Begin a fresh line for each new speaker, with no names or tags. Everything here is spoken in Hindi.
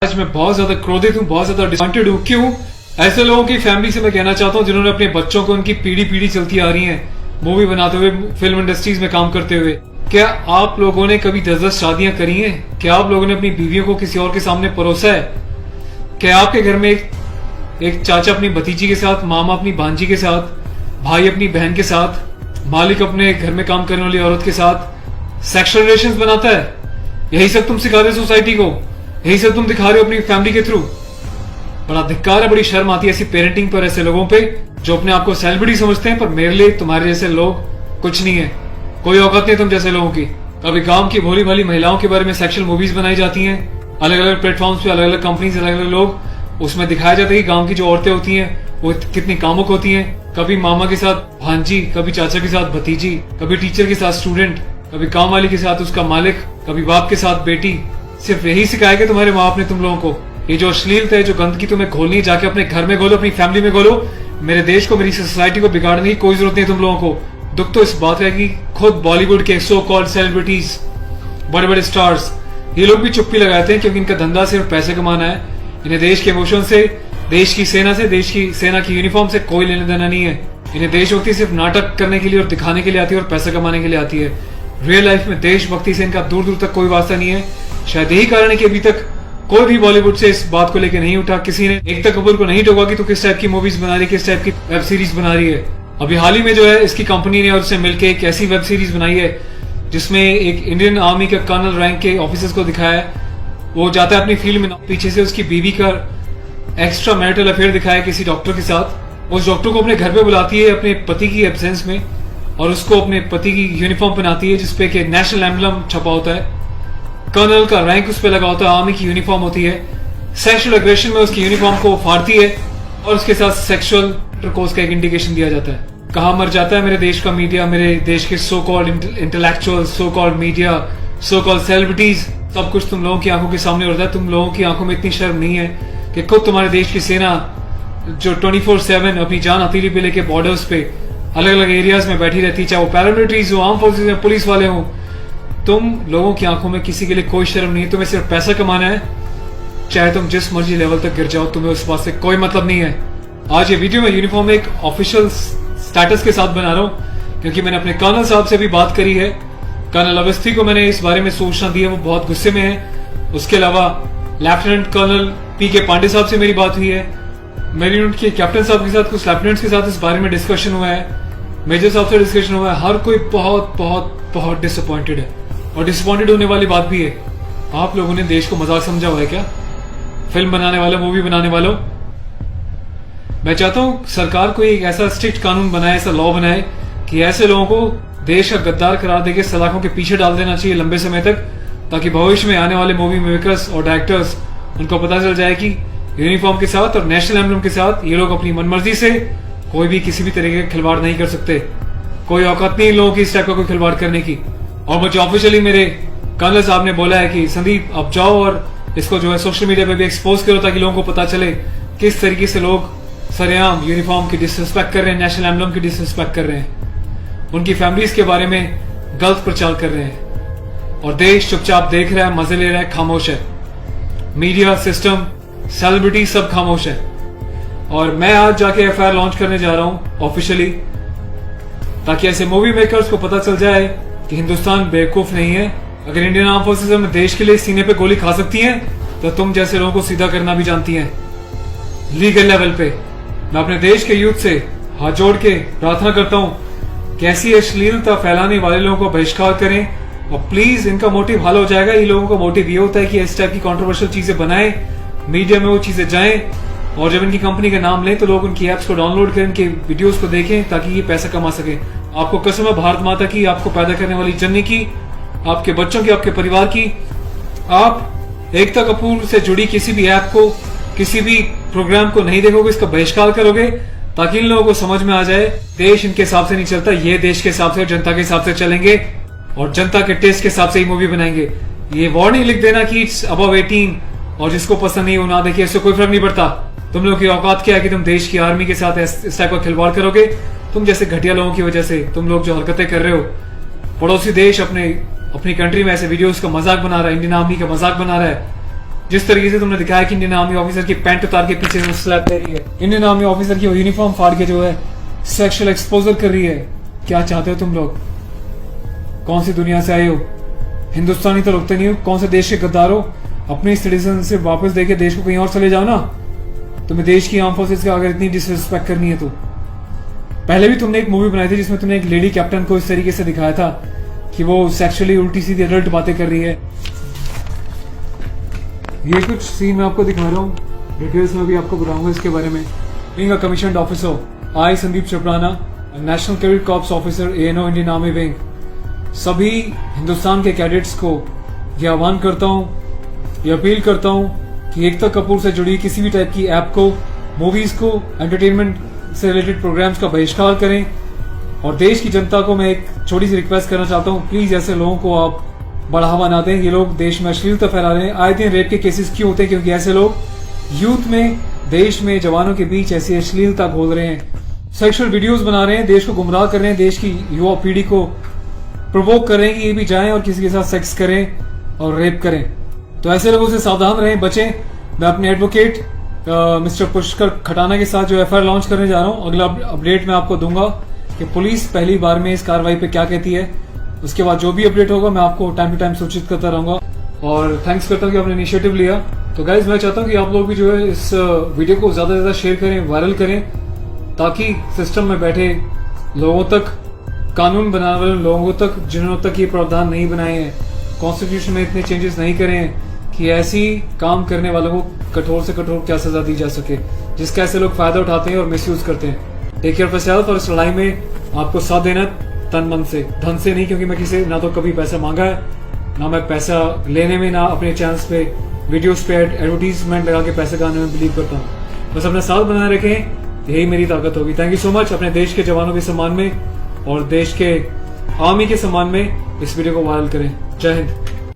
आज मैं बहुत ज्यादा क्रोधित हूँ, बहुत ज्यादा डिसअपॉइंटेड हूँ। क्यों? ऐसे लोगों की फैमिली से मैं कहना चाहता हूँ जिन्होंने अपने बच्चों को उनकी पीढ़ी पीढ़ी चलती आ रही है मूवी बनाते हुए, फिल्म इंडस्ट्रीज में काम करते हुए। क्या आप लोगों ने कभी 10-10 शादियां करी हैं? क्या आप लोगों ने अपनी बीवियों को किसी और के सामने परोसा है? क्या आपके घर में एक चाचा अपनी भतीजी के साथ, मामा अपनी भांजी के साथ, भाई अपनी बहन के साथ, मालिक अपने घर में काम करने वाली औरत के साथ सेक्सुअल रिलेशंस बनाता है? यही सब तुम सिखा रहे हो सोसाइटी को, यही सब तुम दिखा रहे हो अपनी फैमिली के थ्रू। बड़ा धिक्कार है, बड़ी शर्म आती है ऐसी पेरेंटिंग पर, ऐसे लोगों पे जो अपने आप को सेलिब्रिटी समझते हैं। पर मेरे लिए तुम्हारे जैसे लोग कुछ नहीं है, कोई औकात नहीं तुम जैसे लोगों की। कभी गांव की भोली भाली महिलाओं के बारे में सेक्सुअल मूवीज बनाई जाती हैं, अलग अलग प्लेटफॉर्म्स पे, अलग अलग कंपनीज, अलग अलग लोग, उसमें दिखाया जाता है कि गांव की जो औरतें होती हैं वो कितनी कामुक होती हैं। कभी मामा के साथ भांजी, कभी चाचा के साथ भतीजी, कभी टीचर के साथ स्टूडेंट, कभी काम वाली के साथ उसका मालिक, कभी बाप के साथ बेटी। सिर्फ यही सिखाया कि तुम्हारे माँ बाप ने तुम लोगों को। ये जो अश्लीलता है, जो गंदगी तुम्हें खोलनी है, जाके अपने घर में घोलो, अपनी फैमिली में घोलो। मेरे देश को, मेरी सोसाइटी को बिगाड़ने की कोई जरूरत नहीं है तुम लोगों को। दुख तो इस बात का है कि खुद बॉलीवुड के सो कॉल्ड सेलिब्रिटीज, बड़े बड़े स्टार्स, ये लोग भी चुप्पी लगाते हैं क्योंकि इनका धंधा सिर्फ पैसे कमाना है। इन्हें देश के इमोशन से, देश की सेना से, देश की सेना की यूनिफॉर्म से कोई लेना देना नहीं है। इन्हें देशभक्ति सिर्फ नाटक करने के लिए और दिखाने के लिए आती है और पैसा कमाने के लिए आती है। रियल लाइफ में देशभक्ति से इनका दूर दूर तक कोई वास्ता नहीं है। शायद यही कारण है कि अभी तक कोई भी बॉलीवुड से इस बात को लेकर नहीं उठा, किसी ने एकता कपूर को नहीं टोका कि तू किस टाइप की मूवीज बना रही है, किस टाइप की वेब सीरीज बना रही है। अभी हाल ही में जो है इसकी कंपनी ने और उससे मिलकर एक ऐसी वेब सीरीज बनाई है जिसमें एक इंडियन आर्मी के कर्नल रैंक के ऑफिसर्स को दिखाया है। वो जाता है अपनी फील्ड में, पीछे से उसकी बीवी का एक्स्ट्रा मैरिटल अफेयर दिखाया है किसी डॉक्टर के साथ। उस डॉक्टर को अपने घर पे बुलाती है अपने पति की एब्सेंस में और उसको अपने पति की यूनिफॉर्म पहनाती है जिसपे कि नेशनल एम्बलम छपा होता है, कर्नल का रैंक उस पे लगा होता है, आर्मी की यूनिफॉर्म होती है। सेक्सुअल एग्रेशन में उसकी यूनिफॉर्म को फाड़ती है और उसके साथ सेक्सुअल इंटरकोर्स का एक इंडिकेशन दिया जाता है। कहाँ मर जाता है मेरे देश का मीडिया, मेरे देश के so called intellectual, so called media, so called celebrities. सब कुछ तुम लोगों की आंखों के सामने होता है। तुम लोगों की आंखों में इतनी शर्म नहीं है कि खुद तुम्हारे देश की सेना जो 24/7 अपनी जान हथेली पे लेके बॉर्डर्स पे अलग अलग एरियाज में बैठी रहती, चाहे वो पैरामिलिट्रीज हो, आर्म फोर्सेज में पुलिस वाले हो, तुम लोगों की आंखों में किसी के लिए कोई शर्म नहीं है। तुम्हें सिर्फ पैसा कमाना है, चाहे तुम जिस मर्जी लेवल तक गिर जाओ, तुम्हें उस बात से कोई मतलब नहीं है। आज ये वीडियो में यूनिफॉर्म एक ऑफिशियल स्टेटस के साथ बना रहा हूँ क्योंकि मैंने अपने कर्नल साहब से भी बात करी है। कर्नल अवस्थी को मैंने इस बारे में सूचना दी है, वो बहुत गुस्से में है। उसके अलावा लेफ्टिनेंट कर्नल पी.के. पांडे साहब से मेरी बात हुई है, मेरी यूनिट के कैप्टन साहब के साथ, कुछ लेफ्टिनेंट्स के साथ इस बारे में डिस्कशन हुआ है, मेजर साहब से डिस्कशन हुआ है। हर कोई बहुत बहुत बहुत डिसअपॉइंटेड है और डिसअपॉइंटेड होने वाली बात भी है। आप लोगों ने देश को मजाक समझा हुआ है क्या? फिल्म बनाने वालों, मूवी बनाने वालों, मैं चाहता हूं सरकार को एक ऐसा स्ट्रिक्ट कानून बनाए, ऐसा लॉ बनाए कि ऐसे लोगों को देश का गद्दार करार देके सलाखों के पीछे डाल देना चाहिए लंबे समय तक, ताकि भविष्य में आने वाले मूवी मेकर्स और डायरेक्टर्स उनको पता चल जाए कि यूनिफॉर्म के साथ और नेशनल एम्बलम के साथ ये लोग अपनी मनमर्जी से कोई भी किसी भी तरीके का खिलवाड़ नहीं कर सकते। कोई औकात नहीं इन लोगों की इस टाइप का कोई खिलवाड़ करने की। और मुझे ऑफिशियली मेरे कर्नल साहब ने बोला है कि संदीप अब जाओ और इसको जो है सोशल मीडिया पे भी एक्सपोज करो ताकि लोगों को पता चले किस तरीके से लोग सरेआम यूनिफॉर्म की डिसरिस्पेक्ट कर रहे हैं, नेशनल एम्बलम की डिसरिस्पेक्ट कर रहे हैं, उनकी फैमिलीज के बारे में गलत प्रचार कर रहे हैं और देश चुपचाप देख रहा है, मजे ले रहा है, खामोश है। मीडिया, सिस्टम, सेलिब्रिटी सब खामोश है। और मैं आज जाके एफआईआर लॉन्च करने जा रहा हूं ऑफिशियली, ताकि ऐसे मूवी मेकर्स को पता चल जाए कि हिंदुस्तान बेवकूफ नहीं है। अगर इंडियन आर्म फोर्सेज अपने देश के लिए सीने पे गोली खा सकती हैं तो तुम जैसे लोगों को सीधा करना भी जानती हैं लीगल लेवल पे। मैं अपने देश के यूथ से हाथ जोड़ के प्रार्थना करता हूं कि ऐसी अश्लीलता फैलाने वाले लोगों को बहिष्कार करें और प्लीज, इनका मोटिव हल हो जाएगा। ये लोगों का मोटिव ये होता है कि इस टाइप की कंट्रोवर्शियल चीजें बनाएं, मीडिया में वो चीजें जाएं और जब इनकी कंपनी का नाम लें तो लोग उनकी एप्स को डाउनलोड करें, इनके वीडियोस को देखें ताकि ये पैसा कमा सके। आपको कसम है भारत माता की, आपको पैदा करने वाली जननी की, आपके बच्चों की, आपके परिवार की, आप एकता कपूर से जुड़ी किसी भी ऐप को, किसी भी प्रोग्राम को नहीं देखोगे, इसका बहिष्कार करोगे ताकि इन लोगों को समझ में आ जाए देश इनके हिसाब से नहीं चलता, ये देश के हिसाब से, जनता के हिसाब से चलेंगे और जनता के टेस्ट के हिसाब से ही मूवी बनाएंगे। ये वार्निंग लिख देना कि इट्स अबव 18 और जिसको पसंद नहीं वो ना देखिए, इससे कोई फर्क नहीं पड़ता। तुम लोग की औकात क्या है कि तुम देश की आर्मी के साथ इस टाइप का खिलवाड़ करोगे? तुम जैसे घटिया लोगों की वजह से तुम लोग जो हरकतें कर रहे हो, पड़ोसी देश अपनी कंट्री में ऐसे वीडियोस का मजाक बना रहा है, इंडियन आर्मी का मजाक बना रहा है, जिस तरीके से तुमने दिखाया कि इंडियन आर्मी ऑफिसर की पैंट उतार के पीछे से स्लैप दे रही है, इंडियन आर्मी ऑफिसर की यूनिफॉर्म फाड़ के जो है सेक्सुअल एक्सपोजर कर रही है, क्या चाहते हो तुम लोग? कौन सी दुनिया से आए हो? हिंदुस्तानी तो लगते नहीं हो, कौन से देश के गद्दार हो? अपने सिटीजन से वापस देके देश को कहीं और चले जाओ ना। तुम्हें देश की आर्म फोर्सेस का अगर इतनी डिसरिस्पेक्ट करनी है तो पहले भी तुमने एक मूवी बनाई थी जिसमें तुमने एक लेडी कैप्टन को इस तरीके से दिखाया था कि वो सेक्सुअली उल्टी सीधी एडल्ट बातें कर रही है। ये कुछ सीन मैं आपको दिखा रहा हूँ, डिटेल्स में भी आपको बताऊंगा इसके बारे में। Being a commissioned officer, I Sandeep चपराना, national cadet corps officer ANO Indian army wing, सभी हिंदुस्तान के कैडेट्स को ये आह्वान करता हूँ, ये अपील करता हूँ कि एकता कपूर से जुड़ी किसी भी टाइप की ऐप को, मूवीज को, एंटरटेनमेंट से रिलेटेड प्रोग्राम्स का बहिष्कार करें। और देश की जनता को मैं एक छोटी सी रिक्वेस्ट करना चाहता हूँ, प्लीज ऐसे लोगों को आप बढ़ावा ना दें। ये लोग देश में अश्लीलता फैला रहे हैं। आए दिन रेप के केसेस क्यों होते हैं? क्योंकि ऐसे लोग यूथ में, देश में, जवानों के बीच ऐसी अश्लीलता घोल रहे हैं, सेक्सुअल वीडियोस बना रहे हैं, देश को गुमराह कर रहे हैं, देश की युवा पीढ़ी को प्रोवोक कर रहे हैं कि ये भी जाएं और किसी के साथ सेक्स करें और रेप करें। तो ऐसे लोगों से सावधान रहें, बचें। मैं अपने एडवोकेट मिस्टर पुष्कर खटाना के साथ जो एफआईआर लॉन्च करने जा रहा हूं, अगला अपडेट मैं आपको दूंगा कि पुलिस पहली बार में इस कार्रवाई पे क्या कहती है। उसके बाद जो भी अपडेट होगा मैं आपको टाइम टू टाइम सूचित करता रहूंगा। और थैंक्स करता हूँ कि आपने इनिशिएटिव लिया। तो गाइज मैं चाहता हूँ कि आप लोग भी जो है इस वीडियो को ज्यादा से ज्यादा शेयर करें, वायरल करें, ताकि सिस्टम में बैठे लोगों तक, कानून बनाने वाले लोगों तक, जिन्होंने तक ये प्रावधान नहीं बनाए हैं, कॉन्स्टिट्यूशन में इतने चेंजेस नहीं करे हैं कि ऐसी काम करने वालों को कठोर से कठोर क्या सजा दी जा सके, जिसका ऐसे लोग फायदा उठाते हैं और मिसयूज करते हैं। Take care of yourself. और इस लड़ाई में आपको साथ देना तन मन से, धन से नहीं, क्योंकि मैं किसी ना तो कभी पैसा मांगा है, ना मैं पैसा लेने में, ना अपने चैनल्स पे वीडियोस पे एडवर्टीजमेंट लगा के पैसे गाने में बिलीव करता हूँ। बस अपना साथ बनाए रखें, यही मेरी ताकत होगी। Thank you so much. अपने देश के जवानों के सम्मान में और देश के आर्मी के सम्मान में इस वीडियो को वायरल करें। जय हिंद।